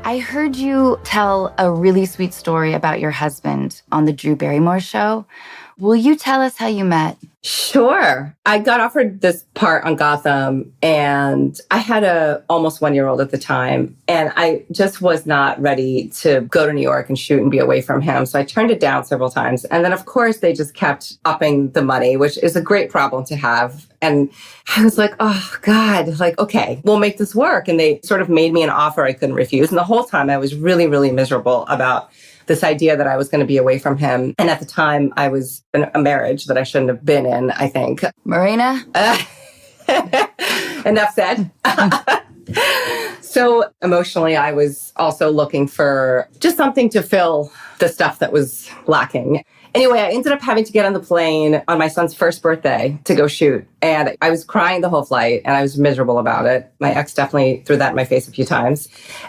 I heard you tell a really sweet story about your husband on the Drew Barrymore show. Will you tell us how you met? Sure. I got offered this part on Gotham, and I had a almost 1-year-old at the time, and I just was not ready to go to New York and shoot and be away from him. So I turned it down several times. And then, of course, they just kept upping the money, which is a great problem to have. And I was like, oh, God, like, okay, we'll make this work. And they sort of made me an offer I couldn't refuse. And the whole time I was really, really miserable about this idea that I was going to be away from him. And at the time, I was in a marriage that I shouldn't have been in, I think. Morena? Enough said. So emotionally, I was also looking for just something to fill the stuff that was lacking. Anyway, I ended up having to get on the plane on my son's first birthday to go shoot. And I was crying the whole flight, and I was miserable about it. My ex definitely threw that in my face a few times.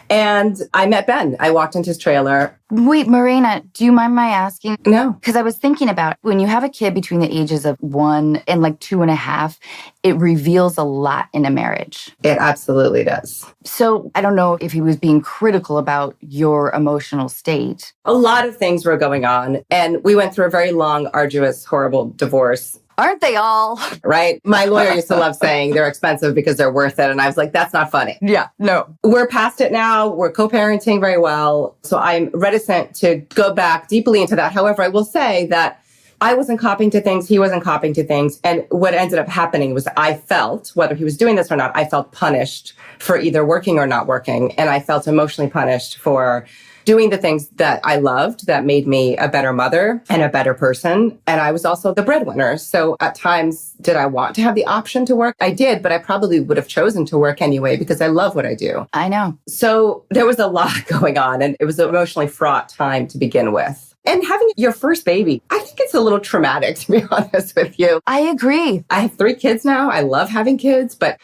And I met Ben. I walked into his trailer. Wait, Morena, do you mind my asking? No. Because I was thinking about when you have a kid between the ages of 1 and like 2.5, it reveals a lot in a marriage. It absolutely does. So I don't know if he was being critical about your emotional state. A lot of things were going on, and we went through a very long, arduous, horrible divorce. Aren't they all? Right? My lawyer used to love saying they're expensive because they're worth it. And I was like, that's not funny. Yeah, no. We're past it now. We're co-parenting very well. So I'm reticent to go back deeply into that. However, I will say that I wasn't copying to things. He wasn't copying to things. And what ended up happening was I felt, whether he was doing this or not, I felt punished for either working or not working. And I felt emotionally punished for doing the things that I loved that made me a better mother and a better person. And I was also the breadwinner. So at times, did I want to have the option to work? I did, but I probably would have chosen to work anyway because I love what I do. I know. So there was a lot going on, and it was an emotionally fraught time to begin with. And having your first baby, I think it's a little traumatic, to be honest with you. I agree. I have 3 kids now. I love having kids, but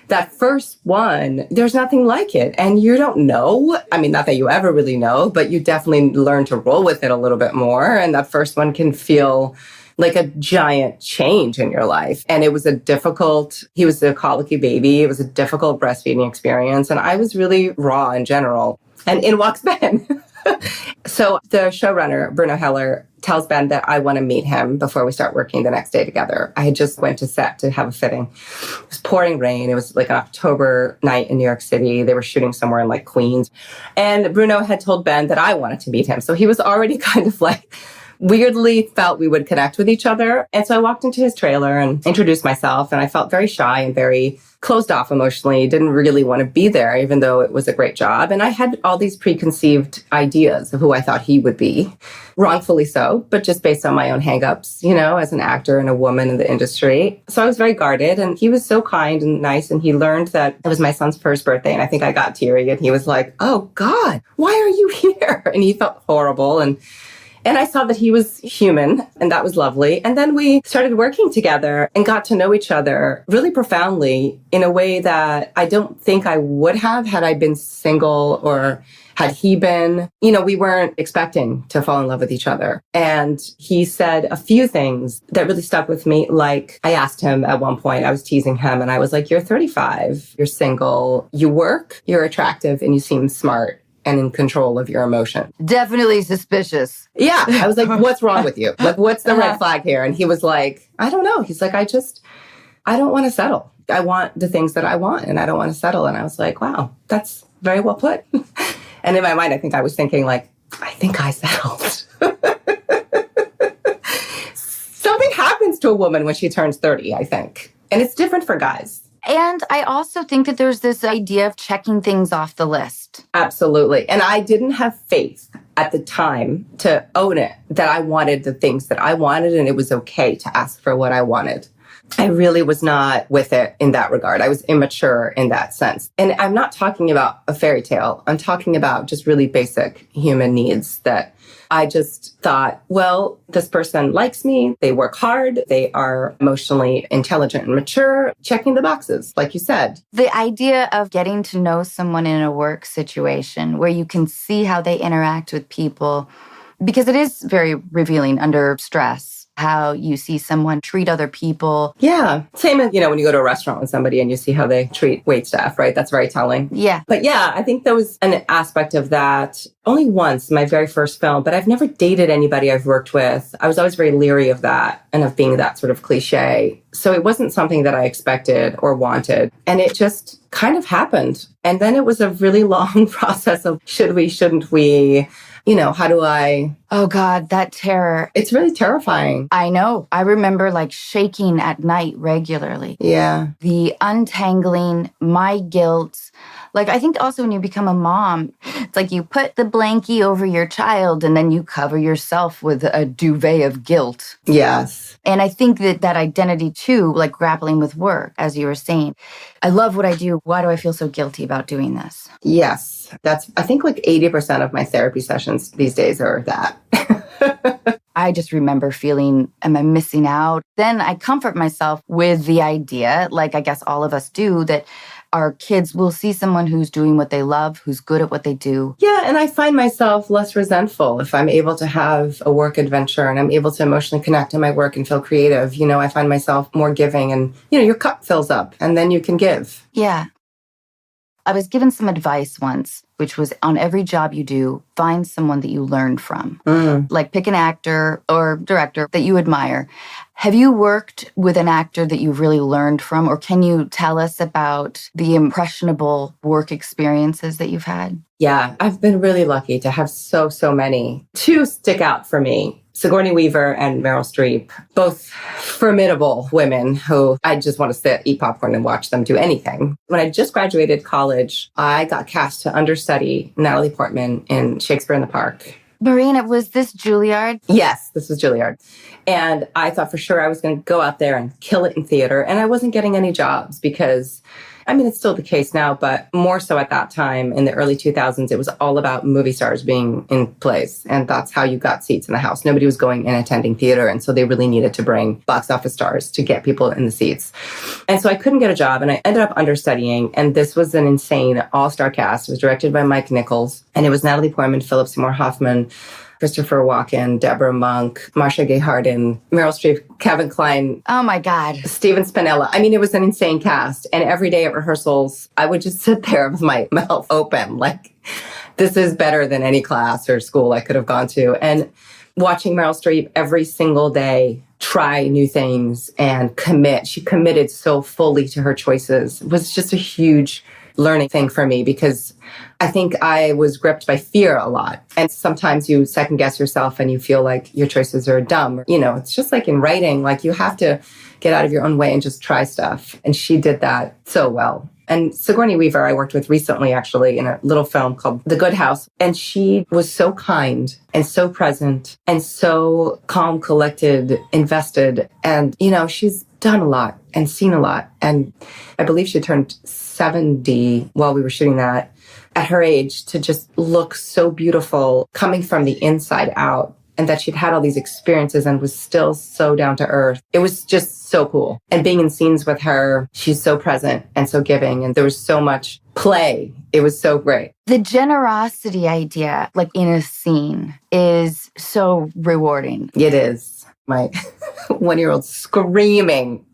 that first one, there's nothing like it. And you don't know. I mean, not that you ever really know, but you definitely learn to roll with it a little bit more. And that first one can feel like a giant change in your life. And it was he was a colicky baby. It was a difficult breastfeeding experience. And I was really raw in general. And in walks Ben. So the showrunner, Bruno Heller, tells Ben that I want to meet him before we start working the next day together. I had just went to set to have a fitting. It was pouring rain. It was like an October night in New York City. They were shooting somewhere in like Queens. And Bruno had told Ben that I wanted to meet him. So he was already kind of like weirdly felt we would connect with each other. And so I walked into his trailer and introduced myself. And I felt very shy and very closed off emotionally, didn't really want to be there, even though it was a great job. And I had all these preconceived ideas of who I thought he would be, wrongfully so, but just based on my own hangups, as an actor and a woman in the industry. So I was very guarded, and he was so kind and nice. And he learned that it was my son's first birthday. And I think I got teary, and he was like, oh God, why are you here? And he felt horrible. And I saw that he was human, and that was lovely. And then we started working together and got to know each other really profoundly in a way that I don't think I would have had I been single or had he been. We weren't expecting to fall in love with each other. And he said a few things that really stuck with me. Like, I asked him at one point, I was teasing him, and I was like, you're 35, you're single, you work, you're attractive, and you seem smart and in control of your emotion. Definitely suspicious. Yeah. I was like, what's wrong with you? Like, what's the red flag here? And he was like, I don't know. He's like, I don't want to settle. I want the things that I want, and I don't want to settle. And I was like, wow, that's very well put. And in my mind, I think I was thinking like, I think I settled. Something happens to a woman when she turns 30, I think. And it's different for guys. And I also think that there's this idea of checking things off the list. Absolutely. And I didn't have faith at the time to own it, that I wanted the things that I wanted, and it was okay to ask for what I wanted. I really was not with it in that regard. I was immature in that sense. And I'm not talking about a fairy tale. I'm talking about just really basic human needs that I just thought, well, this person likes me. They work hard. They are emotionally intelligent and mature, checking the boxes, like you said. The idea of getting to know someone in a work situation where you can see how they interact with people, because it is very revealing under stress. how you see someone treat other people. Yeah. Same as, when you go to a restaurant with somebody and you see how they treat waitstaff, right? That's very telling. Yeah. But yeah, I think there was an aspect of that only once, my very first film, but I've never dated anybody I've worked with. I was always very leery of that and of being that sort of cliche. So it wasn't something that I expected or wanted. And it just kind of happened. And then it was a really long process of should we, shouldn't we? How do I... Oh God, that terror. It's really terrifying. I know. I remember shaking at night regularly. Yeah. The untangling, my guilt. I think also when you become a mom, it's you put the blankie over your child and then you cover yourself with a duvet of guilt. Yes. And I think that identity too, grappling with work, as you were saying. I love what I do. Why do I feel so guilty about doing this? Yes. That's, I think 80% of my therapy sessions these days are that. I just remember feeling, am I missing out? Then I comfort myself with the idea, I guess all of us do, that our kids will see someone who's doing what they love, who's good at what they do. Yeah, and I find myself less resentful if I'm able to have a work adventure and I'm able to emotionally connect to my work and feel creative. I find myself more giving and, your cup fills up and then you can give. Yeah. I was given some advice once, which was on every job you do, find someone that you learned from. Pick an actor or director that you admire. Have you worked with an actor that you've really learned from, or can you tell us about the impressionable work experiences that you've had? Yeah, I've been really lucky to have so many. Two stick out for me. Sigourney Weaver and Meryl Streep, both formidable women who I just want to sit, eat popcorn, and watch them do anything. When I just graduated college, I got cast to understudy Natalie Portman in Shakespeare in the Park. Morena, was this Juilliard? Yes, this was Juilliard. And I thought for sure I was going to go out there and kill it in theater. And I wasn't getting any jobs because, it's still the case now, but more so at that time in the early 2000s, it was all about movie stars being in plays. And that's how you got seats in the house. Nobody was going and attending theater. And so they really needed to bring box office stars to get people in the seats. And so I couldn't get a job and I ended up understudying. And this was an insane all-star cast. It was directed by Mike Nichols. And it was Natalie Portman, Philip Seymour Hoffman, Christopher Walken, Deborah Monk, Marcia Gay Harden, Meryl Streep, Kevin Kline. Oh my God. Steven Spinella. It was an insane cast. And every day at rehearsals, I would just sit there with my mouth open, this is better than any class or school I could have gone to. And watching Meryl Streep every single day try new things and commit. She committed so fully to her choices. It was just a huge learning thing for me because I think I was gripped by fear a lot. And sometimes you second guess yourself and you feel like your choices are dumb. It's just like in writing, you have to get out of your own way and just try stuff. And she did that so well. And Sigourney Weaver, I worked with recently, actually, in a little film called The Good House. And she was so kind and so present and so calm, collected, invested. And, she's done a lot and seen a lot. And I believe she turned 70 while we were shooting that at her age to just look so beautiful coming from the inside out. And that she'd had all these experiences and was still so down to earth. It was just so cool. And being in scenes with her, she's so present and so giving. And there was so much play. It was so great. The generosity idea, in a scene, is so rewarding. It is. My 1-year-old screaming.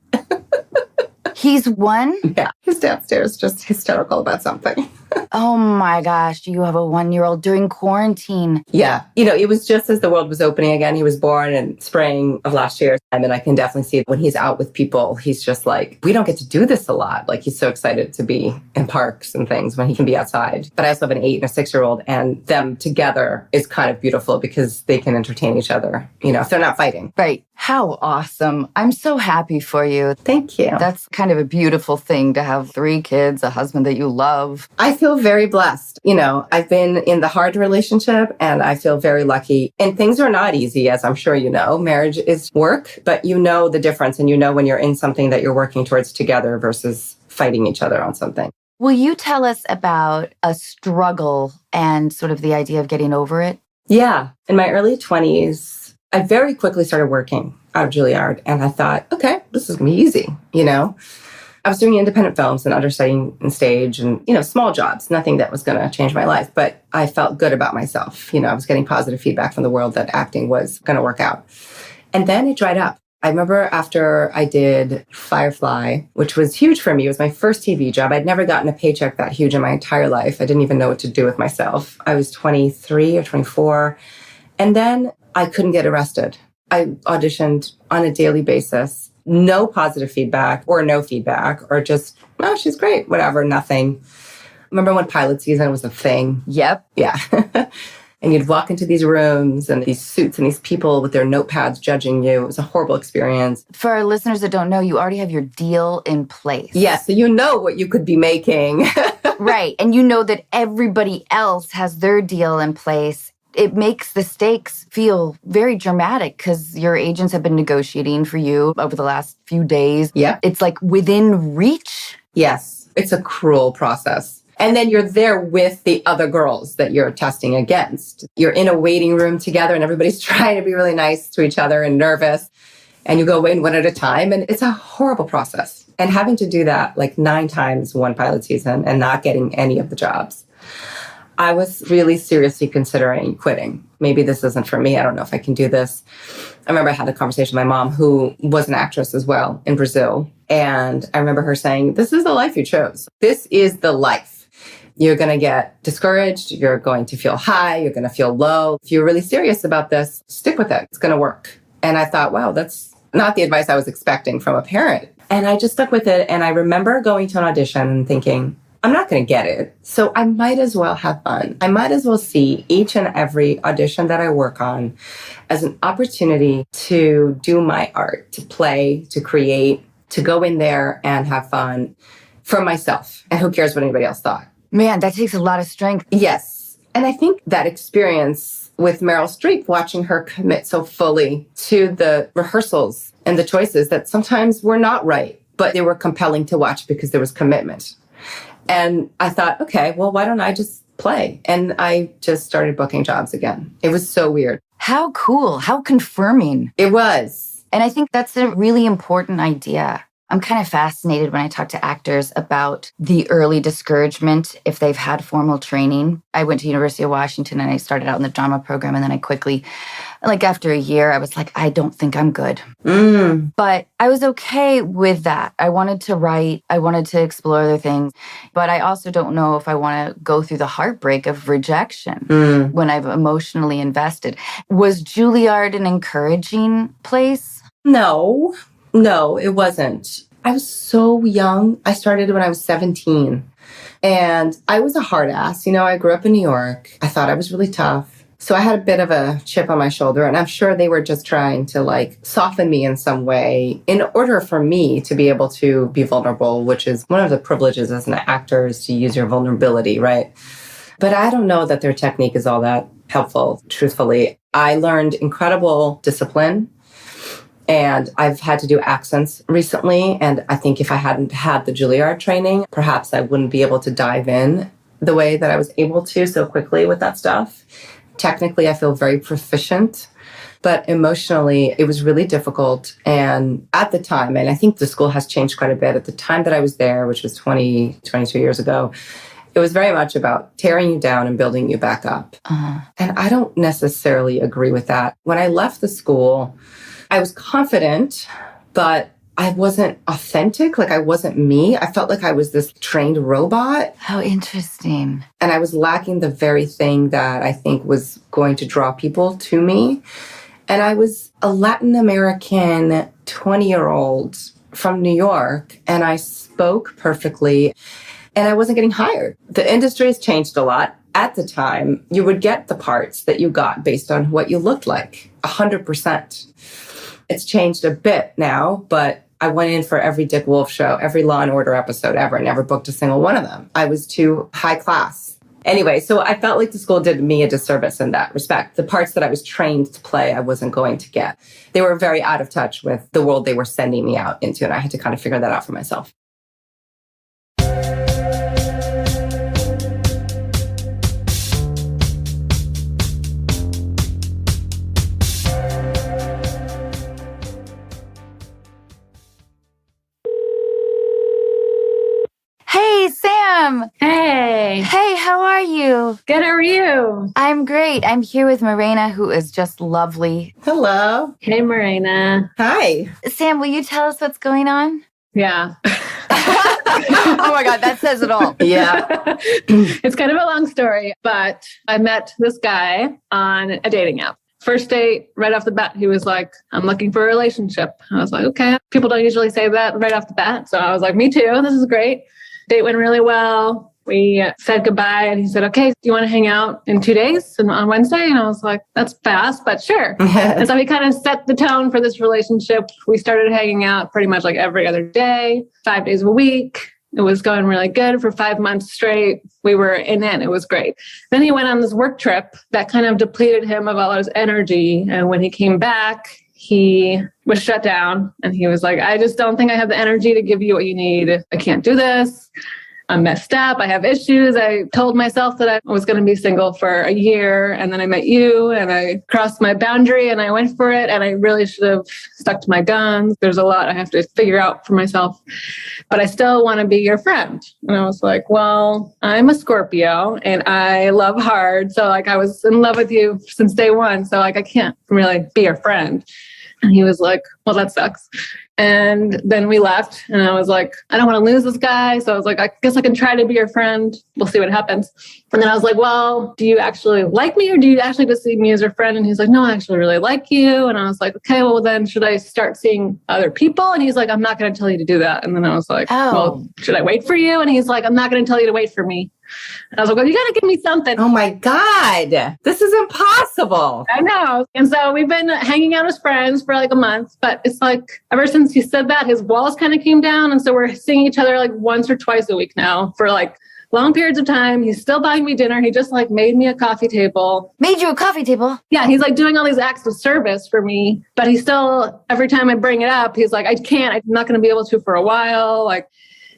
He's one? Yeah. He's downstairs just hysterical about something. Oh my gosh, you have a 1-year-old during quarantine. Yeah. It was just as the world was opening again. He was born in spring of last year. And I can definitely see when he's out with people, he's just we don't get to do this a lot. He's so excited to be in parks and things when he can be outside. But I also have an 8 and a 6-year-old and them together is kind of beautiful because they can entertain each other, if they're not fighting. Right. How awesome. I'm so happy for you. Thank you. That's kind of a beautiful thing to have 3 kids, a husband that you love. I feel very blessed. I've been in the hard relationship and I feel very lucky. And things are not easy, as I'm sure you know. Marriage is work, but the difference and when you're in something that you're working towards together versus fighting each other on something. Will you tell us about a struggle and sort of the idea of getting over it? Yeah. In my early 20s, I very quickly started working out of Juilliard and I thought, okay, this is going to be easy, I was doing independent films and understudying in stage and, small jobs, nothing that was going to change my life. But I felt good about myself. I was getting positive feedback from the world that acting was going to work out. And then it dried up. I remember after I did Firefly, which was huge for me. It was my first TV job. I'd never gotten a paycheck that huge in my entire life. I didn't even know what to do with myself. I was 23 or 24. And then I couldn't get arrested. I auditioned on a daily basis. No positive feedback or no feedback or just, oh, she's great, whatever, nothing. Remember when pilot season was a thing? Yep. Yeah. And you'd walk into these rooms and these suits and these people with their notepads judging you. It was a horrible experience. For our listeners that don't know, you already have your deal in place. Yeah, so you know what you could be making. Right. And you know that everybody else has their deal in place. It makes the stakes feel very dramatic because your agents have been negotiating for you over the last few days. Yeah. It's like within reach. Yes. It's a cruel process. And then you're there with the other girls that you're testing against. You're in a waiting room together and everybody's trying to be really nice to each other and nervous. And you go in one at a time and it's a horrible process. And having to do that like 9 times one pilot season and not getting any of the jobs. I was really seriously considering quitting. Maybe this isn't for me. I don't know if I can do this. I remember I had a conversation with my mom, who was an actress as well in Brazil. And I remember her saying, this is the life you chose. This is the life. You're going to get discouraged. You're going to feel high. You're going to feel low. If you're really serious about this, stick with it. It's going to work. And I thought, wow, that's not the advice I was expecting from a parent. And I just stuck with it. And I remember going to an audition and thinking, I'm not going to get it. So I might as well have fun. I might as well see each and every audition that I work on as an opportunity to do my art, to play, to create, to go in there and have fun for myself. And who cares what anybody else thought? Man, that takes a lot of strength. Yes. And I think that experience with Meryl Streep, watching her commit so fully to the rehearsals and the choices that sometimes were not right, but they were compelling to watch because there was commitment. And I thought, okay, well, why don't I just play? And I just started booking jobs again. It was so weird. How cool. How confirming. It was. And I think that's a really important idea. I'm kind of fascinated when I talk to actors about the early discouragement if they've had formal training. I went to University of Washington and I started out in the drama program, and then I quickly, like after a year, I was like, I don't think I'm good. But I was okay with that. I wanted to write. I wanted to explore other things. But I also don't know if I want to go through the heartbreak of rejection when I've emotionally invested. Was Juilliard an encouraging place? No, it wasn't. I was so young. I started when I was 17. And I was a hard ass. You know, I grew up in New York. I thought I was really tough. So I had a bit of a chip on my shoulder. And I'm sure they were just trying to like soften me in some way in order for me to be able to be vulnerable, which is one of the privileges as an actor, is to use your vulnerability, right? But I don't know that their technique is all that helpful, truthfully. I learned incredible discipline. And I've had to do accents recently. And I think if I hadn't had the Juilliard training, perhaps I wouldn't be able to dive in the way that I was able to so quickly with that stuff. Technically, I feel very proficient, but emotionally, it was really difficult. And at the time, and I think the school has changed quite a bit, at the time that I was there, which was 22 years ago, it was very much about tearing you down and building you back up. And I don't necessarily agree with that. When I left the school, I was confident, but I wasn't authentic. Like I wasn't me. I felt like I was this trained robot. How interesting. And I was lacking the very thing that I think was going to draw people to me. And I was a Latin American 20-year-old from New York, and I spoke perfectly, and I wasn't getting hired. The industry has changed a lot. At the time, you would get the parts that you got based on what you looked like, 100%. It's changed a bit now, but I went in for every Dick Wolf show, every Law & Order episode ever, and never booked a single one of them. I was too high class. Anyway, so I felt like the school did me a disservice in that respect. The parts that I was trained to play, I wasn't going to get. They were very out of touch with the world they were sending me out into, and I had to kind of figure that out for myself. Hey, Sam. Sam. Hey. Hey, how are you? Good, how are you? I'm great. I'm here with Morena, who is just lovely. Hello. Hey, Morena. Hi. Sam, will you tell us what's going on? Yeah. Oh my God, that says it all. Yeah. It's kind of a long story, but I met this guy on a dating app. First date, right off the bat, he was like, I'm looking for a relationship. I was like, okay. People don't usually say that right off the bat. So I was like, me too. This is great. Date went really well. We said goodbye and he said, okay, do you want to hang out in 2 days and on Wednesday? And I was like, that's fast, but sure. And so he kind of set the tone for this relationship. We started hanging out pretty much like every other day, 5 days a week. It was going really good for 5 months straight. We were in it. It was great. Then he went on this work trip that kind of depleted him of all his energy. And when he came back, he was shut down and he was like, I just don't think I have the energy to give you what you need. I can't do this. I'm messed up. I have issues. I told myself that I was going to be single for a year. And then I met you and I crossed my boundary and I went for it. And I really should have stuck to my guns. There's a lot I have to figure out for myself, but I still want to be your friend. And I was like, well, I'm a Scorpio and I love hard. So like I was in love with you since day one. So like I can't really be your friend. And he was like, well, that sucks. And then we left and I was like, I don't want to lose this guy. So I was like, I guess I can try to be your friend. We'll see what happens. And then I was like, well, do you actually like me or do you actually just see me as your friend? And he's like, no, I actually really like you. And I was like, okay, well then should I start seeing other people? And he's like, I'm not going to tell you to do that. And then I was like, well, should I wait for you? And he's like, I'm not going to tell you to wait for me. And I was like, well, you got to give me something. Oh my God. This is impossible. I know. And so we've been hanging out as friends for like a month, but it's like ever since he said that, his walls kind of came down. And so we're seeing each other like once or twice a week now for like long periods of time. He's still buying me dinner. He just like made me a coffee table. Made you a coffee table? Yeah. He's like doing all these acts of service for me, but he still, every time I bring it up, he's like, I can't, I'm not going to be able to for a while. Like,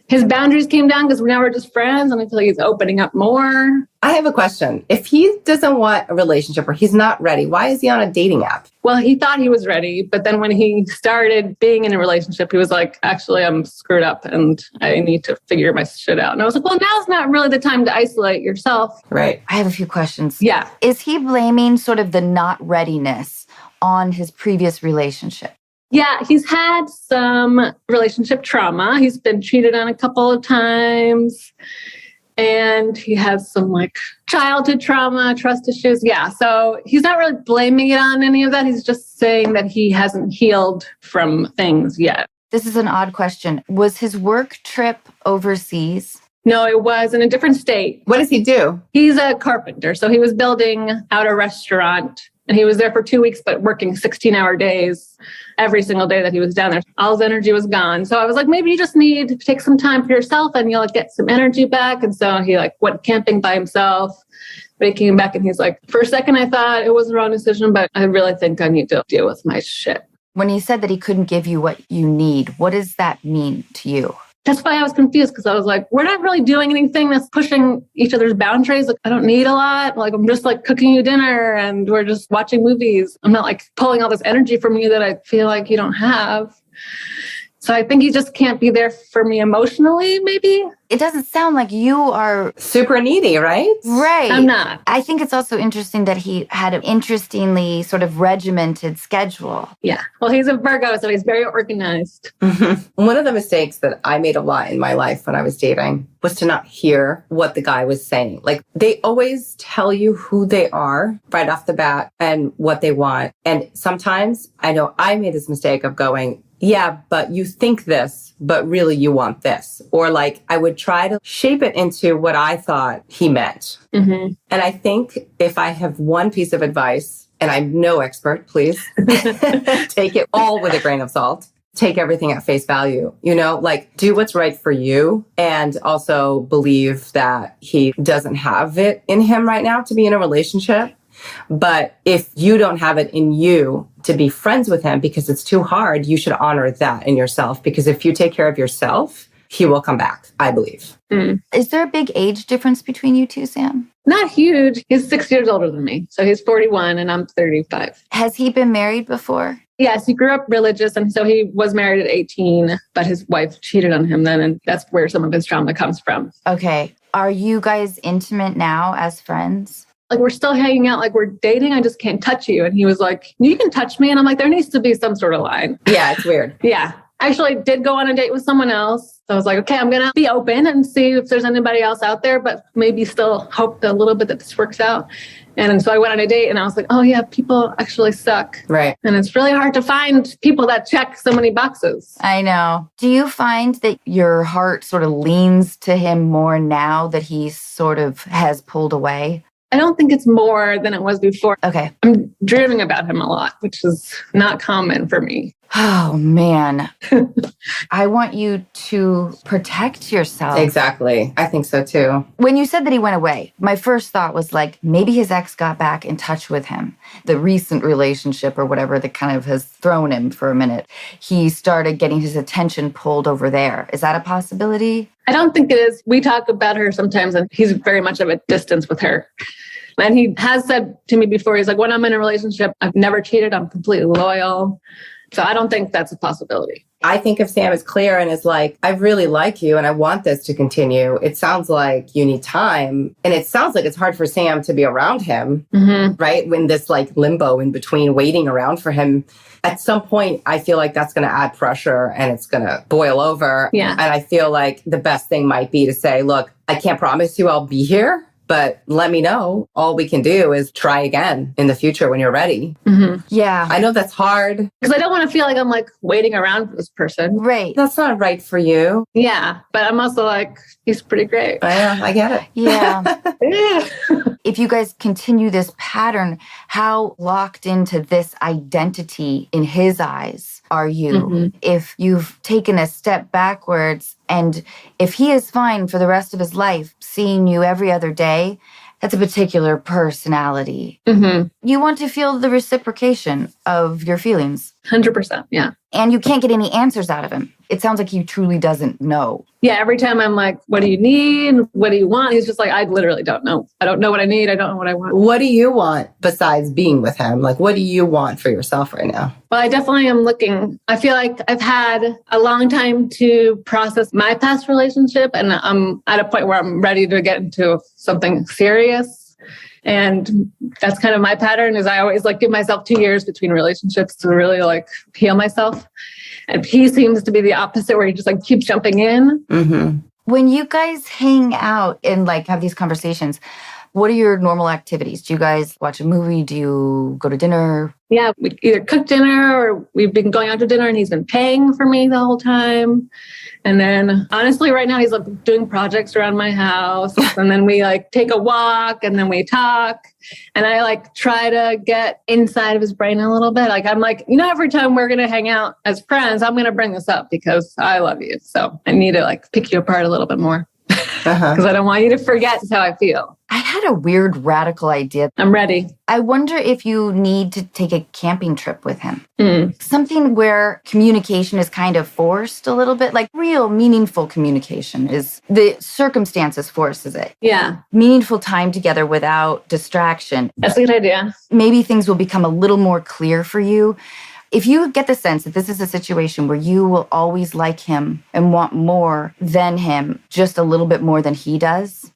his boundaries came down because now we're just friends and I feel like he's opening up more. I have a question. If he doesn't want a relationship or he's not ready, why is he on a dating app? Well, he thought he was ready, but then when he started being in a relationship, he was like, actually, I'm screwed up and I need to figure my shit out. And I was like, well, now's not really the time to isolate yourself. Right. I have a few questions. Yeah. Is he blaming sort of the not readiness on his previous relationship? Yeah, he's had some relationship trauma. He's been cheated on a couple of times. And he has some like childhood trauma, trust issues. Yeah, so he's not really blaming it on any of that. He's just saying that he hasn't healed from things yet. This is an odd question. Was his work trip overseas? No, it was in a different state. What does he do? He's a carpenter. So he was building out a restaurant. And he was there for 2 weeks, but working 16-hour days every single day that he was down there. All his energy was gone. So I was like, maybe you just need to take some time for yourself and you'll get some energy back. And so he like went camping by himself. But he came back and he's like, for a second, I thought it was the wrong decision, but I really think I need to deal with my shit. When he said that he couldn't give you what you need, what does that mean to you? That's why I was confused because I was like, we're not really doing anything that's pushing each other's boundaries. Like, I don't need a lot. Like, I'm just like cooking you dinner and we're just watching movies. I'm not like pulling all this energy from you that I feel like you don't have. So I think he just can't be there for me emotionally, maybe. It doesn't sound like you are super needy, right? Right. I'm not. I think it's also interesting that he had an interestingly sort of regimented schedule. Yeah. Well, he's a Virgo, so he's very organized. Mm-hmm. One of the mistakes that I made a lot in my life when I was dating was to not hear what the guy was saying. Like, they always tell you who they are right off the bat and what they want. And sometimes I know I made this mistake of going, yeah, but you think this, but really you want this. Or like I would try to shape it into what I thought he meant. Mm-hmm. And I think if I have one piece of advice, and I'm no expert, please take it all with a grain of salt. Take everything at face value, you know, like do what's right for you and also believe that he doesn't have it in him right now to be in a relationship. But if you don't have it in you to be friends with him because it's too hard, you should honor that in yourself. Because if you take care of yourself, he will come back, I believe. Mm. Is there a big age difference between you two, Sam? Not huge. He's 6 years older than me. So he's 41 and I'm 35. Has he been married before? Yes, he grew up religious. And so he was married at 18, but his wife cheated on him then. And that's where some of his trauma comes from. Okay. Are you guys intimate now as friends? Like, we're still hanging out, like we're dating. I just can't touch you. And he was like, you can touch me. And I'm like, there needs to be some sort of line. Yeah, it's weird. Yeah. I actually did go on a date with someone else. So I was like, okay, I'm going to be open and see if there's anybody else out there, but maybe still hope a little bit that this works out. And so I went on a date and I was like, oh yeah, people actually suck. Right. And it's really hard to find people that check so many boxes. I know. Do you find that your heart sort of leans to him more now that he sort of has pulled away? I don't think it's more than it was before. Okay. I'm dreaming about him a lot, which is not common for me. Oh, man. I want you to protect yourself. Exactly. I think so too. When you said that he went away, my first thought was like, maybe his ex got back in touch with him. The recent relationship or whatever that kind of has thrown him for a minute. He started getting his attention pulled over there. Is that a possibility? I don't think it is. We talk about her sometimes and he's very much of a distance with her. And he has said to me before, he's like, when I'm in a relationship, I've never cheated. I'm completely loyal. So I don't think that's a possibility. I think if Sam is clear and is like, I really like you and I want this to continue, it sounds like you need time. And it sounds like it's hard for Sam to be around him, right? When this like limbo in between waiting around for him. At some point, I feel like that's going to add pressure and it's going to boil over. Yeah. And I feel like the best thing might be to say, look, I can't promise you I'll be here, but let me know. All we can do is try again in the future when you're ready. Yeah. I know that's hard. Because I don't want to feel like I'm like waiting around for this person. Right. That's not right for you. Yeah. But I'm also like, he's pretty great. I get it. Yeah. Yeah. If you guys continue this pattern, how locked into this identity in his eyes are you? If you've taken a step backwards and if he is fine for the rest of his life seeing you every other day, that's a particular personality. You want to feel the reciprocation of your feelings. 100%. Yeah. And you can't get any answers out of him. It sounds like he truly doesn't know. Yeah. Every time I'm like, what do you need? What do you want? He's just like, I literally don't know. I don't know what I need. I don't know what I want. What do you want besides being with him? Like, what do you want for yourself right now? Well, I definitely am looking. I feel like I've had a long time to process my past relationship. And I'm at a point where I'm ready to get into something serious. And that's kind of my pattern is I always like give myself 2 years between relationships to really like heal myself. And he seems to be the opposite where he just like keeps jumping in. When you guys hang out and like have these conversations, what are your normal activities? Do you guys watch a movie? Do you go to dinner? Yeah, we either cook dinner or we've been going out to dinner and he's been paying for me the whole time. And then honestly, right now he's like doing projects around my house and then we like take a walk and then we talk and I like try to get inside of his brain a little bit. Like I'm like, you know, every time we're going to hang out as friends, I'm going to bring this up because I love you. So I need to like pick you apart a little bit more because I don't want you to forget how I feel. I had a weird radical idea. I'm ready. I wonder if you need to take a camping trip with him. Something where communication is kind of forced a little bit, like real meaningful communication is the circumstances forces it. Yeah. Meaningful time together without distraction. That's a good idea. Maybe things will become a little more clear for you. If you get the sense that this is a situation where you will always like him and want more than him, just a little bit more than he does,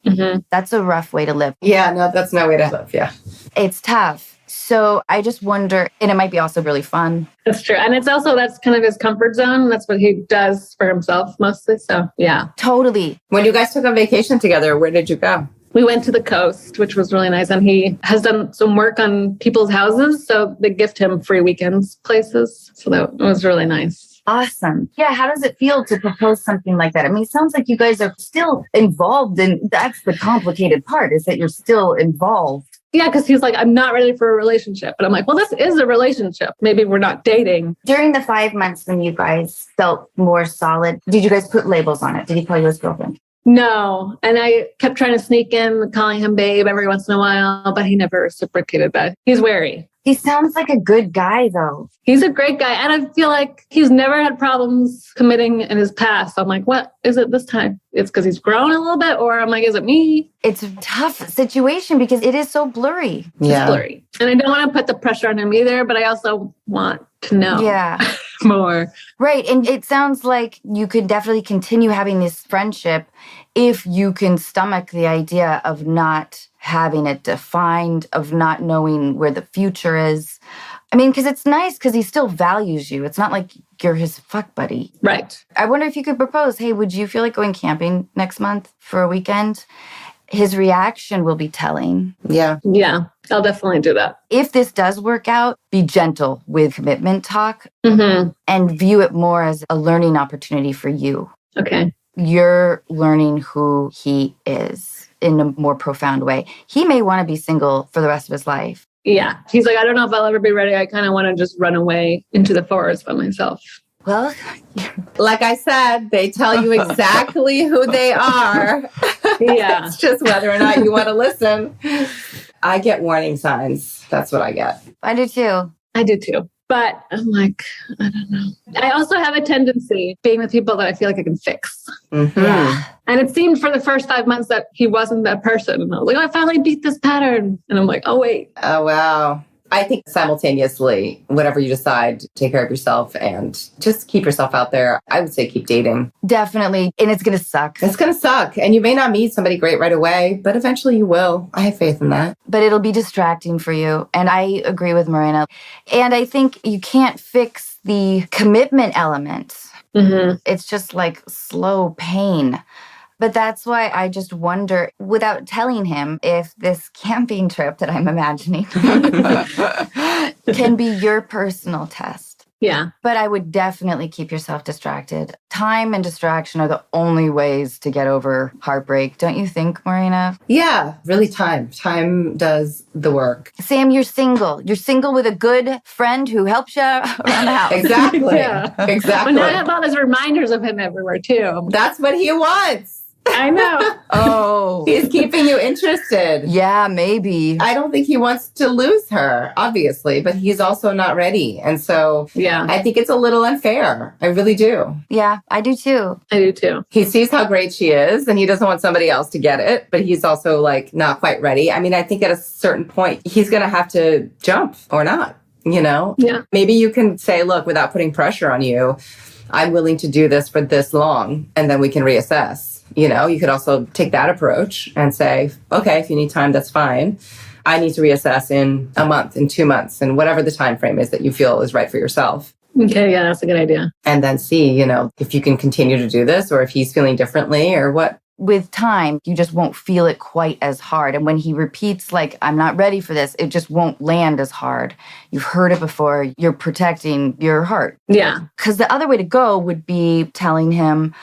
that's a rough way to live. Yeah, no, that's no way to live. Yeah. It's tough. So I just wonder, and it might be also really fun. That's true. And it's also, that's kind of his comfort zone. That's what he does for himself mostly. So yeah. Totally. When you guys took a vacation together, where did you go? We went to the coast, which was really nice. And he has done some work on people's houses. So they gift him free weekends places. So that was really nice. Awesome. Yeah. How does it feel to propose something like that? I mean, it sounds like you guys are still involved. And that's the complicated part is that you're still involved. Yeah, because he's like, I'm not ready for a relationship. But I'm like, well, this is a relationship. Maybe we're not dating. During the 5 months when you guys felt more solid, did you guys put labels on it? Did he call you his girlfriend? No. And I kept trying to sneak in, calling him babe every once in a while, but he never reciprocated that. He's wary. He sounds like a good guy, though. He's a great guy. And I feel like he's never had problems committing in his past. I'm like, what is it this time? It's because he's grown a little bit? Or I'm like, is it me? It's a tough situation because it is so blurry. It's blurry. And I don't want to put the pressure on him either, but I also want to know more. Right. And it sounds like you could definitely continue having this friendship if you can stomach the idea of not having it defined, of not knowing where the future is. I mean, because it's nice because he still values you. It's not like you're his fuck buddy. Right. I wonder if you could propose, hey, would you feel like going camping next month for a weekend? His reaction will be telling. Yeah. Yeah, I'll definitely do that. If this does work out, be gentle with commitment talk and view it more as a learning opportunity for you. Okay. You're learning who he is in a more profound way. He may want to be single for the rest of his life. Yeah. He's like, I don't know if I'll ever be ready. I kind of want to just run away into the forest by myself. Well, like I said, they tell you exactly who they are. Yeah. It's just whether or not you want to listen. I get warning signs. That's what I get. I do too. I do too. But I'm like, I don't know. I also have a tendency being with people that I feel like I can fix. Mm-hmm. Yeah. And it seemed for the first 5 months that he wasn't that person. And I was like, I finally beat this pattern. And I'm like, oh, wait. Oh, wow. I think simultaneously, whatever you decide, take care of yourself and just keep yourself out there. I would say keep dating. Definitely. And it's going to suck. It's going to suck. And you may not meet somebody great right away, but eventually you will. I have faith in that. But it'll be distracting for you. And I agree with Morena. And I think you can't fix the commitment element. It's just like slow pain. But that's why I just wonder, without telling him, if this camping trip that I'm imagining can be your personal test. Yeah. But I would definitely keep yourself distracted. Time and distraction are the only ways to get over heartbreak. Don't you think, Morena? Yeah, really time. Time does the work. Sam, you're single. You're single with a good friend who helps you around the house. Exactly. Yeah. Exactly. But now I have all those reminders of him everywhere, too. That's what he wants. I know. Oh. He's keeping you interested. Yeah, maybe. I don't think he wants to lose her, obviously, but he's also not ready. And so Yeah. I think it's a little unfair. I really do. Yeah, I do too. I do, too. He sees how great she is and he doesn't want somebody else to get it, but he's also like not quite ready. I mean, I think at a certain point, he's going to have to jump or not, you know? Yeah. Maybe you can say, look, without putting pressure on you, I'm willing to do this for this long and then we can reassess. You know, you could also take that approach and say, okay, if you need time, that's fine. I need to reassess in a month, in 2 months, and whatever the time frame is that you feel is right for yourself. Okay, yeah, that's a good idea. And then see, you know, if you can continue to do this or if he's feeling differently or what. With time, you just won't feel it quite as hard. And when he repeats, like, I'm not ready for this, it just won't land as hard. You've heard it before. You're protecting your heart. Yeah. Because the other way to go would be telling him,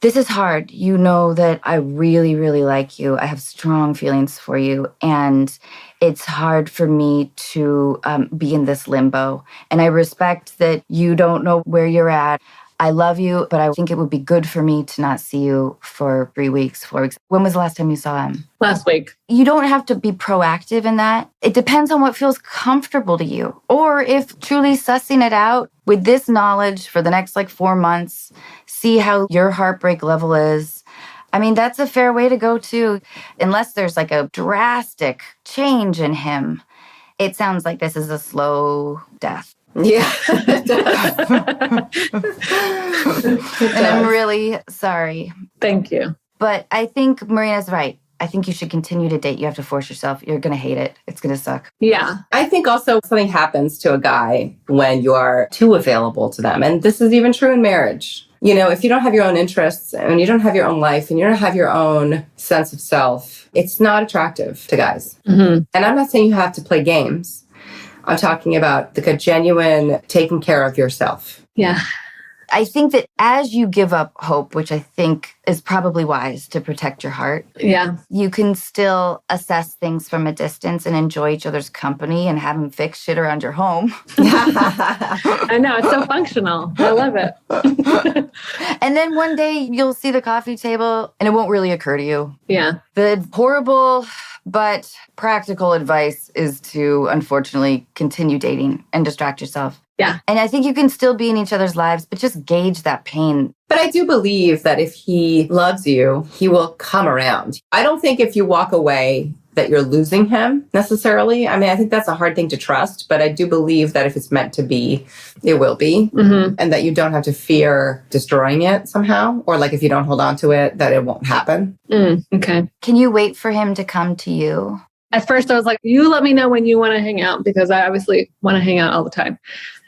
this is hard. You know that I really, really like you. I have strong feelings for you. And it's hard for me to be in this limbo. And I respect that you don't know where you're at. I love you, but I think it would be good for me to not see you for 3 weeks, 4 weeks. When was the last time you saw him? Last week. You don't have to be proactive in that. It depends on what feels comfortable to you. Or if truly sussing it out with this knowledge for the next 4 months, see how your heartbreak level is. I mean, that's a fair way to go too. Unless there's a drastic change in him, it sounds like this is a slow death. Yeah. And I'm really sorry. Thank you. But I think Morena's right. I think you should continue to date. You have to force yourself. You're going to hate it. It's going to suck. Yeah. I think also something happens to a guy when you are too available to them. And this is even true in marriage. You know, if you don't have your own interests and you don't have your own life and you don't have your own sense of self, it's not attractive to guys. Mm-hmm. And I'm not saying you have to play games. I'm talking about the genuine taking care of yourself. Yeah. I think that as you give up hope, which I think is probably wise to protect your heart, Yeah. you can still assess things from a distance and enjoy each other's company and have them fix shit around your home. I know. It's so functional. I love it. And then one day you'll see the coffee table and it won't really occur to you. Yeah. The horrible but practical advice is to, unfortunately, continue dating and distract yourself. Yeah. And I think you can still be in each other's lives, but just gauge that pain. But I do believe that if he loves you, he will come around. I don't think if you walk away that you're losing him necessarily. I mean, I think that's a hard thing to trust, but I do believe that if it's meant to be, it will be. And that you don't have to fear destroying it somehow. Or like if you don't hold on to it, that it won't happen. Okay. Can you wait for him to come to you? At first I was like, you let me know when you want to hang out, because I obviously want to hang out all the time.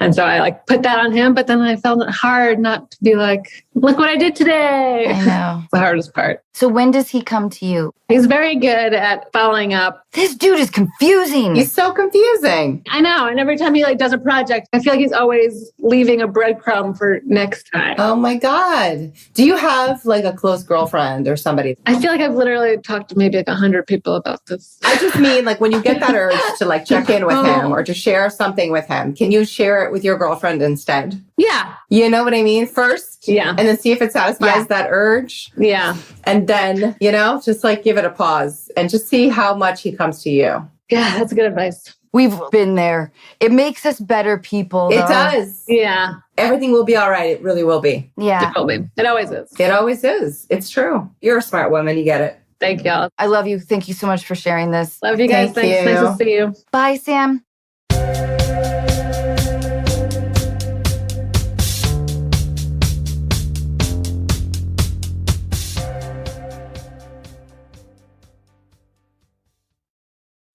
And so I like put that on him, but then I felt it hard not to be like, look what I did today. I know. The hardest part. So when does he come to you? He's very good at following up. This dude is confusing. He's so confusing. I know. And every time he like does a project, I feel like he's always leaving a breadcrumb for next time. Oh my God. Do you have like a close girlfriend or somebody? I feel like I've literally talked to maybe like 100 people about this. I just mean like when you get that urge to like check in with him or to share something with him, can you share it with your girlfriend instead? Yeah. You know what I mean? First. Yeah. And then see if it satisfies that urge. Yeah. And then, you know, just like give it a pause and just see how much he comes to you. Yeah, that's good advice. We've been there. It makes us better people. It though. does. Yeah. Everything will be all right. It really will be. Yeah. It will be. It always is. It always is. It's true. You're a smart woman. You get it. Thank y'all. I love you. Thank you so much for sharing this. Love you guys. Thank Thanks. you. Nice to see you. Bye, Sam.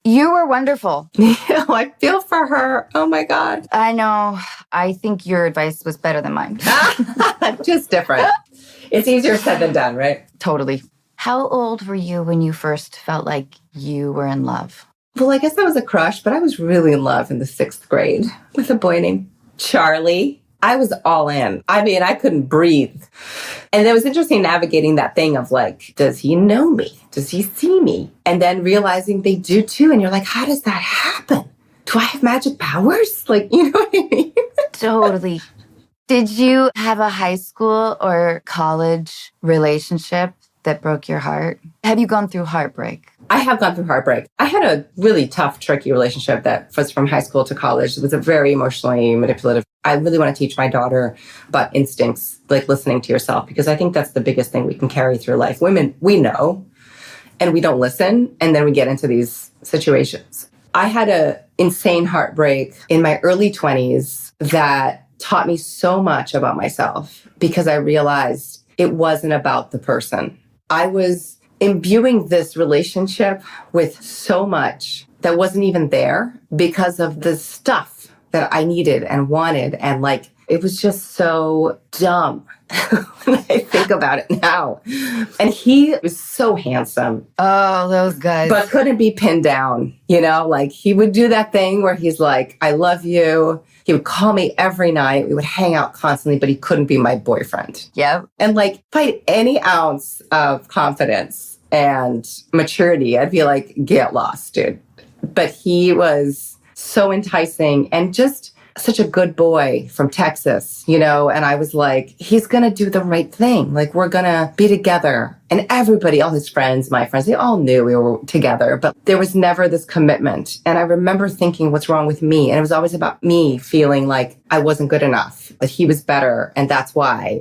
You were wonderful. I feel for her. Oh my God. I know. I think your advice was better than mine. Just different. It's easier said than done, right? Totally. How old were you when you first felt like you were in love? Well, I guess I was a crush, but I was really in love in the 6th grade with a boy named Charlie. I was all in. I mean, I couldn't breathe. And it was interesting navigating that thing of like, does he know me? Does he see me? And then realizing they do too. And you're like, how does that happen? Do I have magic powers? Like, you know what I mean? Totally. Did you have a high school or college relationship that broke your heart? Have you gone through heartbreak? I have gone through heartbreak. I had a really tough, tricky relationship that was from high school to college. It was a very emotionally manipulative. I really want to teach my daughter about instincts, like listening to yourself, because I think that's the biggest thing we can carry through life. Women, we know, and we don't listen, and then we get into these situations. I had an insane heartbreak in my early 20s that taught me so much about myself because I realized it wasn't about the person. I was imbuing this relationship with so much that wasn't even there because of the stuff that I needed and wanted. And like, it was just so dumb when I think about it now. And he was so handsome. Oh, those guys. But couldn't be pinned down, you know? Like he would do that thing where he's like, I love you. He would call me every night. We would hang out constantly, but he couldn't be my boyfriend. Yep. And like, fight any ounce of confidence and maturity, I'd be like, get lost, dude. But he was so enticing and just such a good boy from Texas, you know? And I was like, he's going to do the right thing. Like, we're going to be together. And everybody, all his friends, my friends, they all knew we were together, but there was never this commitment. And I remember thinking, what's wrong with me? And it was always about me feeling like I wasn't good enough, that he was better. And that's why.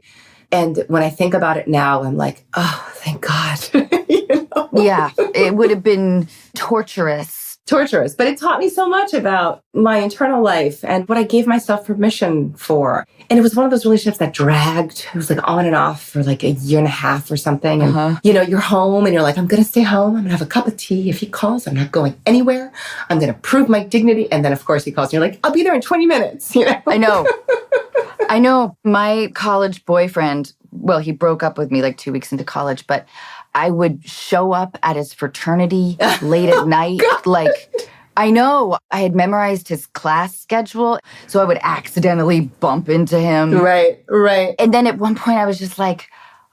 And when I think about it now, I'm like, oh, thank God. You know? Yeah, it would have been torturous. Torturous, but it taught me so much about my internal life and what I gave myself permission for. And it was one of those relationships that dragged. It was like on and off for like a year and a half or something. And, you know, you're home and you're like, I'm going to stay home. I'm going to have a cup of tea. If he calls, I'm not going anywhere. I'm going to prove my dignity. And then, of course, he calls and you're like, I'll be there in 20 minutes. You know? I know. I know. My college boyfriend, well, he broke up with me like 2 weeks into college, but I would show up at his fraternity late at night. Like, I know I had memorized his class schedule, so I would accidentally bump into him. Right, right. And then at one point I was just like,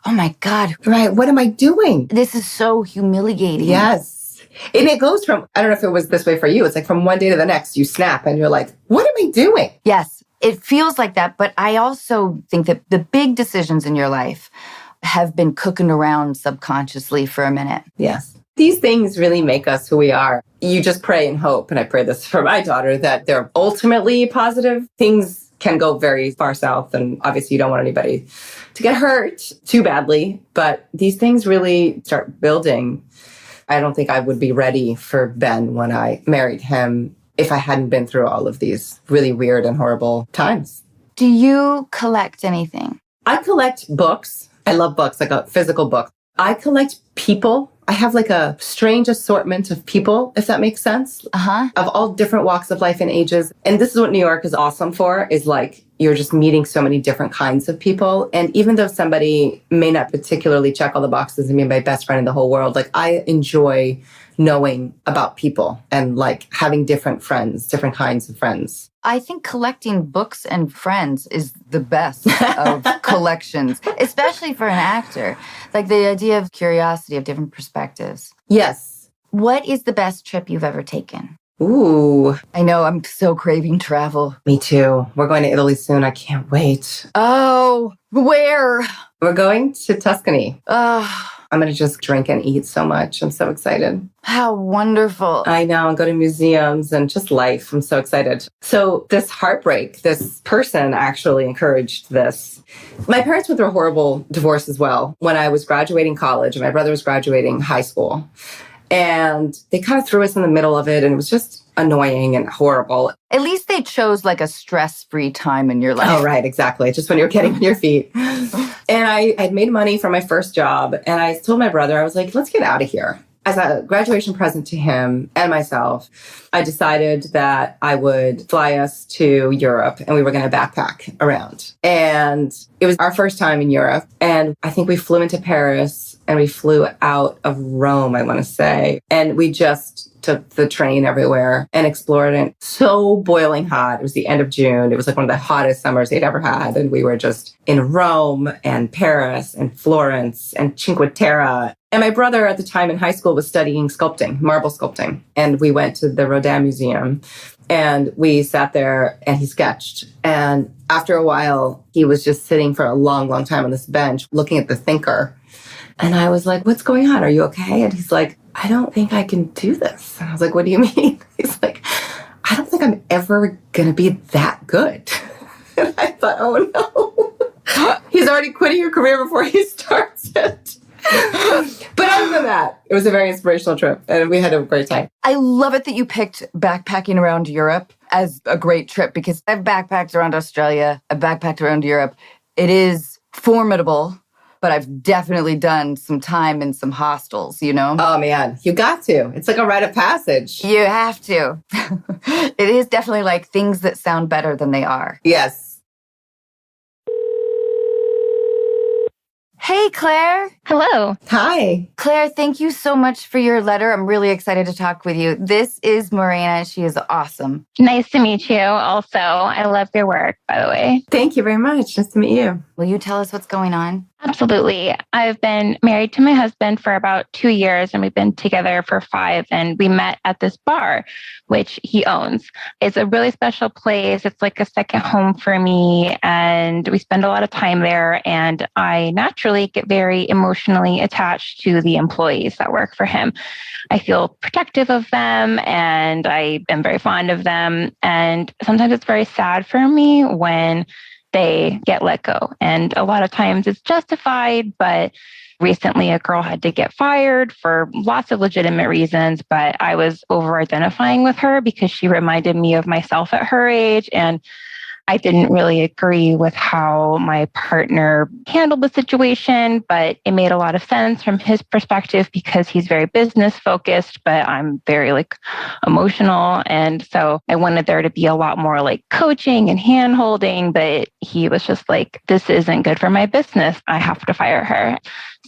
oh my God. Right, what am I doing? This is so humiliating. Yes. And it goes from, I don't know if it was this way for you, it's like from one day to the next, you snap and you're like, what am I doing? Yes, it feels like that. But I also think that the big decisions in your life have been cooking around subconsciously for a minute. Yes. These things really make us who we are. You just pray and hope, and I pray this for my daughter, that they're ultimately positive. Things can go very far south, and obviously you don't want anybody to get hurt too badly, but these things really start building. I don't think I would be ready for Ben when I married him if I hadn't been through all of these really weird and horrible times. Do you collect anything? I collect books. I love books, like a physical book. I collect people. I have like a strange assortment of people, if that makes sense, of all different walks of life and ages. And this is what New York is awesome for, is like you're just meeting so many different kinds of people. And even though somebody may not particularly check all the boxes and be my best friend in the whole world, like I enjoy knowing about people and like having different friends, different kinds of friends. I think collecting books and friends is the best of collections, especially for an actor. Like the idea of curiosity, of different perspectives. Yes. What is the best trip you've ever taken? Ooh. I know, I'm so craving travel. Me too. We're going to Italy soon. I can't wait. Oh, where? We're going to Tuscany. Oh, I'm going to just drink and eat so much. I'm so excited. how wonderful. I know, and go to museums and just life. I'm so excited. So this heartbreak, this person actually encouraged this. My parents went through a horrible divorce as well when I was graduating college and my brother was graduating high school. And they kind of threw us in the middle of it, and it was just annoying and horrible. At least they chose like a stress-free time in your life. Oh, right, exactly. Just when you're getting on your feet. And I had made money from my first job, and I told my brother, I was like, let's get out of here. As a graduation present to him and myself, I decided that I would fly us to Europe and we were going to backpack around. And it was our first time in Europe. And I think we flew into Paris and we flew out of Rome, I want to say. And we just took the train everywhere and explored it. So boiling hot. It was the end of June. It was like one of the hottest summers they'd ever had. And we were just in Rome and Paris and Florence and Cinque Terre. And my brother at the time in high school was studying sculpting, marble sculpting. And we went to the Rodin Museum and we sat there and he sketched. And after a while, he was just sitting for a long, long time on this bench looking at the thinker. And I was like, what's going on? Are you okay? And he's like, I don't think I can do this. And I was like, what do you mean? He's like, I don't think I'm ever going to be that good. And I thought, oh no, he's already quitting your career before he starts it. But other than that, it was a very inspirational trip and we had a great time. I love it that you picked backpacking around Europe as a great trip because I've backpacked around Australia, I've backpacked around Europe. It is formidable, but I've definitely done some time in some hostels, you know? Oh man, you got to. It's like a rite of passage. You have to. It is definitely like things that sound better than they are. Yes. Hey, Claire. Hello. Hi. Claire, thank you so much for your letter. I'm really excited to talk with you. This is Morena. She is awesome. Nice to meet you. Also, I love your work, by the way. Thank you very much. Nice to meet you. Will you tell us what's going on? Absolutely. I've been married to my husband for about 2 years and we've been together for 5. And we met at this bar, which he owns. It's a really special place. It's like a second home for me. And we spend a lot of time there. And I naturally get very emotionally attached to the employees that work for him. I feel protective of them and I am very fond of them. And sometimes it's very sad for me when they get let go. And a lot of times it's justified, but recently a girl had to get fired for lots of legitimate reasons, but I was over-identifying with her because she reminded me of myself at her age. And I didn't really agree with how my partner handled the situation, but it made a lot of sense from his perspective because he's very business focused, but I'm very emotional. And so I wanted there to be a lot more coaching and hand holding, but he was just like, this isn't good for my business. I have to fire her.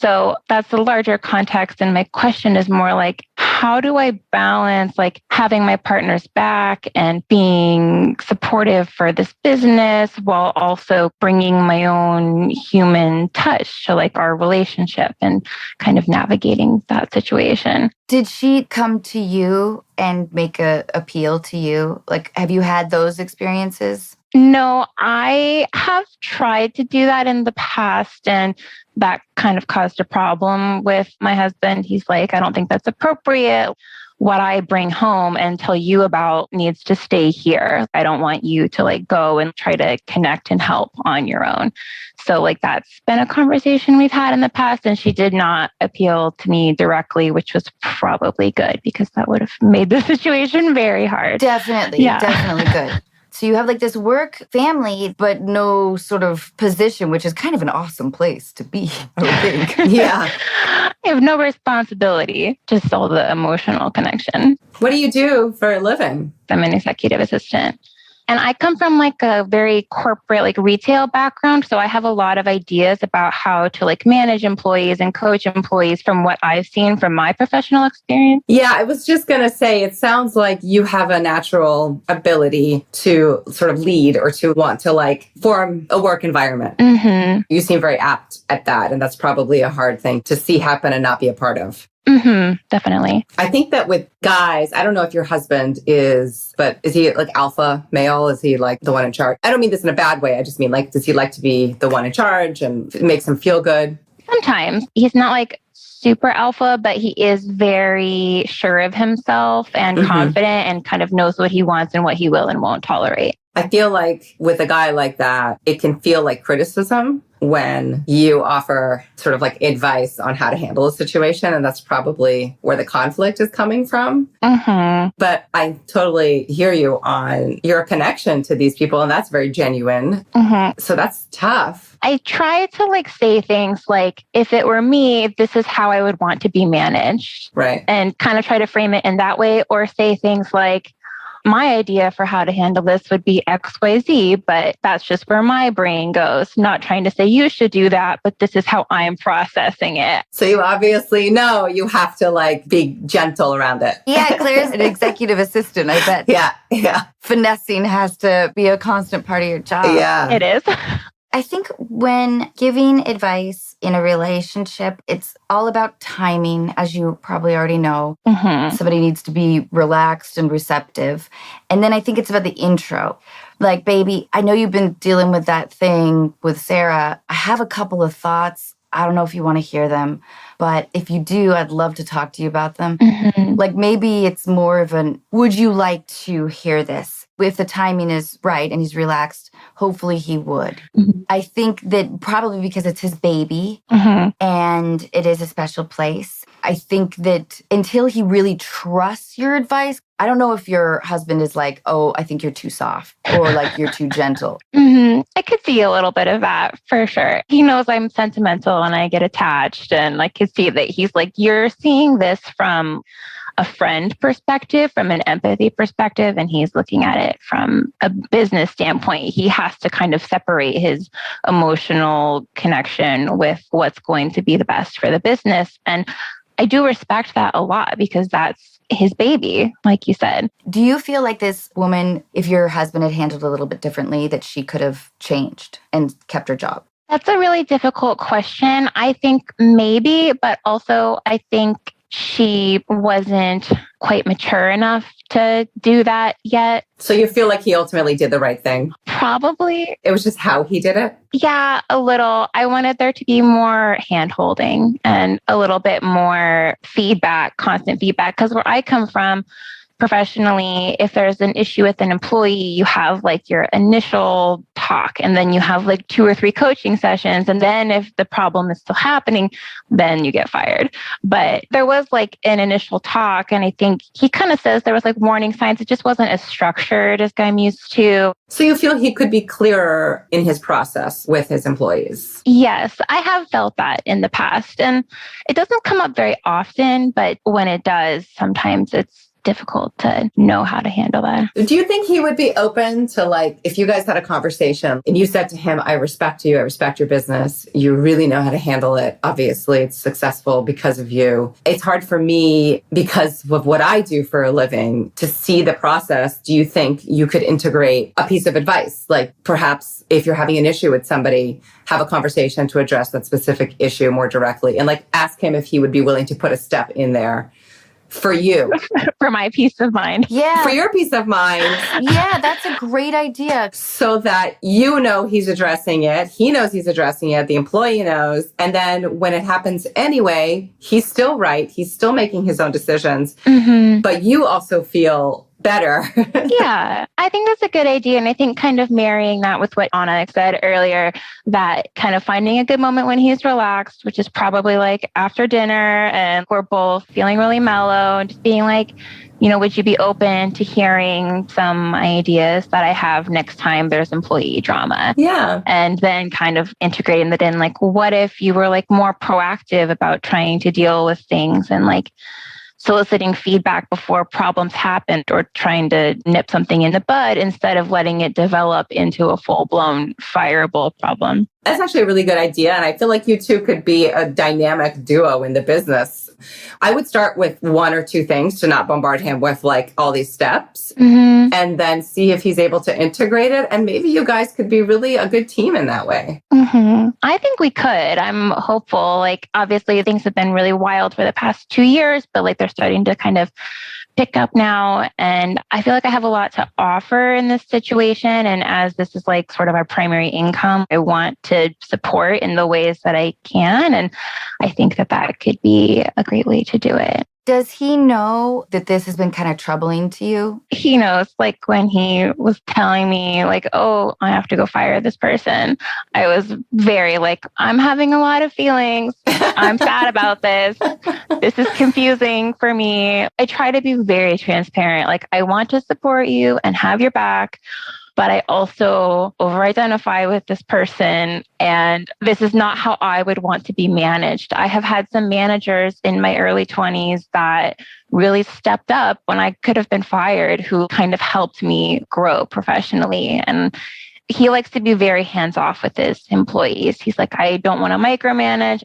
So that's the larger context. And my question is more how do I balance having my partner's back and being supportive for this business while also bringing my own human touch to our relationship and kind of navigating that situation? Did she come to you and make a appeal to you? Have you had those experiences? No, I have tried to do that in the past, and that kind of caused a problem with my husband. He's like, I don't think that's appropriate. what I bring home and tell you about needs to stay here. I don't want you to like go and try to connect and help on your own. So like that's been a conversation we've had in the past, and she did not appeal to me directly, which was probably good because that would have made the situation very hard. Definitely good. So you have like this work family, but no sort of position, which is kind of an awesome place to be, I would think. Yeah. I have no responsibility, just all the emotional connection. What do you do for a living? I'm an executive assistant. And I come from like a very corporate, like retail background. So I have a lot of ideas about how to like manage employees and coach employees from what I've seen from my professional experience. Yeah, I was just going to say, it sounds like you have a natural ability to sort of lead or to want to like form a work environment. Mm-hmm. You seem very apt at that. And that's probably a hard thing to see happen and not be a part of. Mm-hmm, definitely. I think that with guys, I don't know if your husband is, but is he like alpha male? Is he like the one in charge? I don't mean this in a bad way. I just mean like, does he like to be the one in charge and it makes him feel good? Sometimes. He's not like super alpha, but he is very sure of himself and confident and kind of knows what he wants and what he will and won't tolerate. I feel like with a guy like that, it can feel like criticism when you offer sort of like advice on how to handle a situation. And that's probably where the conflict is coming from. Mm-hmm. But I totally hear you on your connection to these people. And that's very genuine. Mm-hmm. So that's tough. I try to like say things like, if it were me, this is how I would want to be managed. Right. And kind of try to frame it in that way, or say things like, my idea for how to handle this would be XYZ, but that's just where my brain goes. Not trying to say you should do that, but this is how I'm processing it. So you obviously know you have to like be gentle around it. Yeah, Claire's an executive assistant, I bet. Yeah. Finessing has to be a constant part of your job. Yeah. It is. I think when giving advice in a relationship, it's all about timing, as you probably already know. Mm-hmm. Somebody needs to be relaxed and receptive. And then I think it's about the intro. Like, baby, I know you've been dealing with that thing with Sarah. I have a couple of thoughts. I don't know if you want to hear them, but if you do, I'd love to talk to you about them. Mm-hmm. Like maybe it's more of an, would you like to hear this? If the timing is right and he's relaxed, hopefully he would. Mm-hmm. I think that probably because it's his baby and it is a special place, I think that until he really trusts your advice, I don't know if your husband is like, oh, I think you're too soft or like you're too gentle. Mm-hmm. I could see a little bit of that for sure. He knows I'm sentimental and I get attached, and I could see that he's like, you're seeing this from a friend perspective, from an empathy perspective, and he's looking at it from a business standpoint. He has to kind of separate his emotional connection with what's going to be the best for the business. And I do respect that a lot because that's his baby, like you said. Do you feel like this woman, if your husband had handled it a little bit differently, that she could have changed and kept her job? That's a really difficult question. I think maybe, but also I think she wasn't quite mature enough to do that yet. So you feel like he ultimately did the right thing? Probably. It was just how he did it? Yeah, a little. I wanted there to be more hand-holding and a little bit more feedback, constant feedback. Because where I come from, professionally, if there's an issue with an employee, you have like your initial talk, and then you have like 2 or 3 coaching sessions. And then if the problem is still happening, then you get fired. But there was like an initial talk. And I think he kind of says there was like warning signs. It just wasn't as structured as I'm used to. So you feel he could be clearer in his process with his employees? Yes, I have felt that in the past. And it doesn't come up very often, but when it does, sometimes it's difficult to know how to handle that. Do you think he would be open to like, if you guys had a conversation and you said to him, I respect you, I respect your business, you really know how to handle it. Obviously, it's successful because of you. It's hard for me because of what I do for a living to see the process. Do you think you could integrate a piece of advice? Like perhaps if you're having an issue with somebody, have a conversation to address that specific issue more directly and like ask him if he would be willing to put a step in there for you. For my peace of mind. Yeah. For your peace of mind. Yeah, that's a great idea. So that you know he's addressing it. He knows he's addressing it. The employee knows. And then when it happens anyway, he's still right. He's still making his own decisions. Mm-hmm. But you also feel better. Yeah, I think that's a good idea. And I think kind of marrying that with what Anna said earlier, that kind of finding a good moment when he's relaxed, which is probably like after dinner and we're both feeling really mellow and just being like, would you be open to hearing some ideas that I have next time there's employee drama? Yeah. And then kind of integrating that in, like, what if you were like more proactive about trying to deal with things and like soliciting feedback before problems happened or trying to nip something in the bud instead of letting it develop into a full-blown fireable problem. That's actually a really good idea. And I feel like you two could be a dynamic duo in the business. I would start with one or two things to not bombard him with like all these steps and then see if he's able to integrate it. And maybe you guys could be really a good team in that way. I think we could. I'm hopeful. Like, obviously, things have been really wild for the past 2 years, but like they're starting to kind of pick up now. And I feel like I have a lot to offer in this situation. And as this is like sort of our primary income, I want to support in the ways that I can. And I think that that could be a great way to do it. Does he know that this has been kind of troubling to you? He knows, like when he was telling me like, oh, I have to go fire this person. I was very like, I'm having a lot of feelings. I'm sad about this. This is confusing for me. I try to be very transparent. Like, I want to support you and have your back, but I also over-identify with this person. And this is not how I would want to be managed. I have had some managers in my early 20s that really stepped up when I could have been fired, who kind of helped me grow professionally. And he likes to be very hands-off with his employees. He's like, I don't want to micromanage.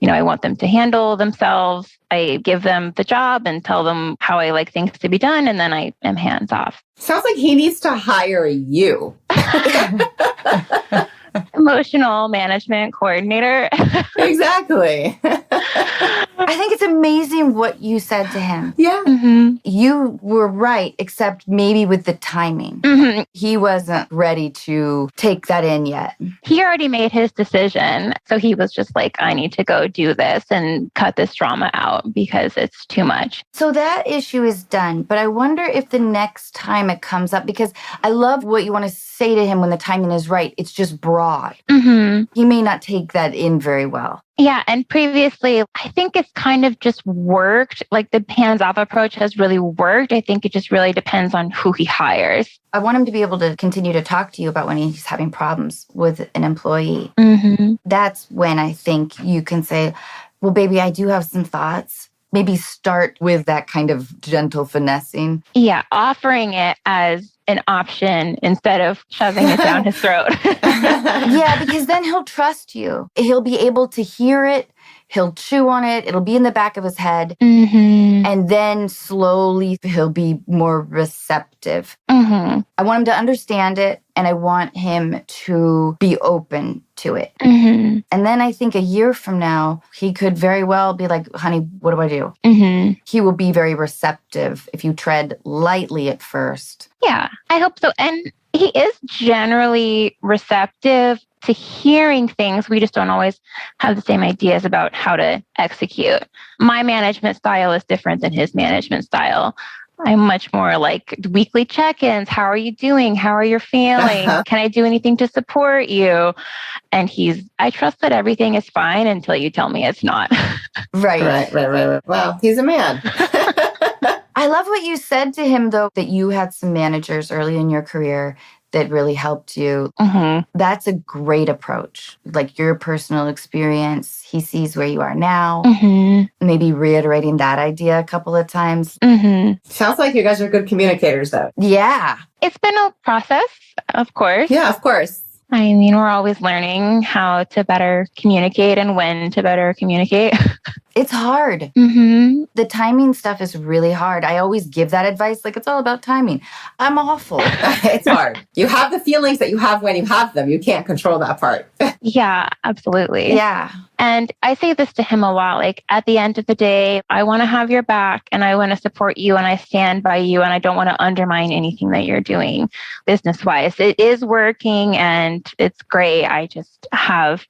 I want them to handle themselves. I give them the job and tell them how I like things to be done. And then I am hands-off. Sounds like he needs to hire you. Emotional management coordinator. Exactly. I think it's amazing what you said to him. Yeah. You were right, except maybe with the timing. He wasn't ready to take that in yet. He already made his decision. So he was just like, I need to go do this and cut this drama out because it's too much. So that issue is done. But I wonder if the next time it comes up, because I love what you want to say to him when the timing is right. It's just broad. He may not take that in very well. Yeah. And previously, I think it's kind of just worked. Like the hands-off approach has really worked. I think it just really depends on who he hires. I want him to be able to continue to talk to you about when he's having problems with an employee. That's when I think you can say, well, baby, I do have some thoughts. Maybe start with that kind of gentle finessing. Yeah. Offering it as an option instead of shoving it down his throat. Yeah, because then he'll trust you. He'll be able to hear it. He'll chew on it. It'll be in the back of his head. And then slowly he'll be more receptive. I want him to understand it, and I want him to be open to it. And then I think a year from now, he could very well be like, honey, what do I do? He will be very receptive if you tread lightly at first. Yeah, I hope so. And he is generally receptive to hearing things. We just don't always have the same ideas about how to execute. My management style is different than his management style. I'm much more like weekly check-ins. How are you doing? How are you feeling? Can I do anything to support you? And I trust that everything is fine until you tell me it's not. Right. Well, he's a man. I love what you said to him, though, that you had some managers early in your career that really helped you. That's a great approach. Like your personal experience, he sees where you are now. Maybe reiterating that idea a couple of times. Sounds like you guys are good communicators, though. Yeah. It's been a process, of course. Yeah, of course. I mean, we're always learning how to better communicate and when to better communicate. It's hard. The timing stuff is really hard. I always give that advice, like it's all about timing. I'm awful. It's hard. You have the feelings that you have when you have them. You can't control that part. Yeah, absolutely. Yeah. And I say this to him a lot, like at the end of the day, I want to have your back and I want to support you and I stand by you and I don't want to undermine anything that you're doing business wise. It is working and it's great. I just have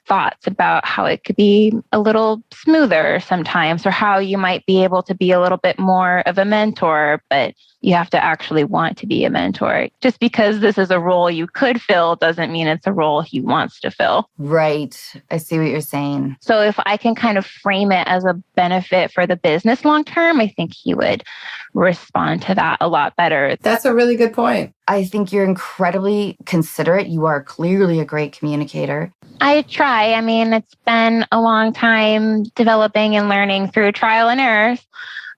thoughts about how it could be a little smoother sometimes, or how you might be able to be a little bit more of a mentor, but you have to actually want to be a mentor. Just because this is a role you could fill doesn't mean it's a role he wants to fill. Right. I see what you're saying. So if I can kind of frame it as a benefit for the business long term, I think he would respond to that a lot better. That's a really good point. I think you're incredibly considerate. You are clearly a great communicator. I try. I mean, it's been a long time developing and learning through trial and errors.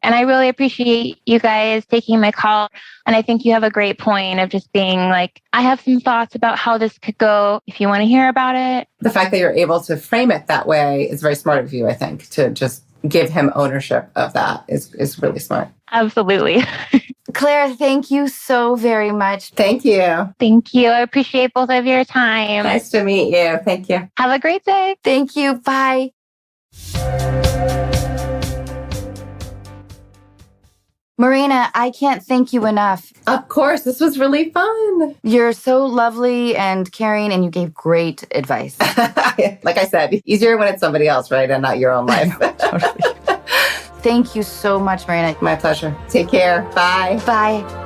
And I really appreciate you guys taking my call. And I think you have a great point of just being like, I have some thoughts about how this could go if you want to hear about it. The fact that you're able to frame it that way is very smart of you, I think, to just give him ownership of that is really smart. Absolutely. Claire, thank you so very much. Thank you. Thank you. I appreciate both of your time. Nice to meet you. Thank you. Have a great day. Thank you. Bye. Morena, I can't thank you enough. Of course, this was really fun. You're so lovely and caring, and you gave great advice. Like I said, easier when it's somebody else, right? And not your own life. Totally. Thank you so much, Morena. My pleasure. Take care. Bye. Bye.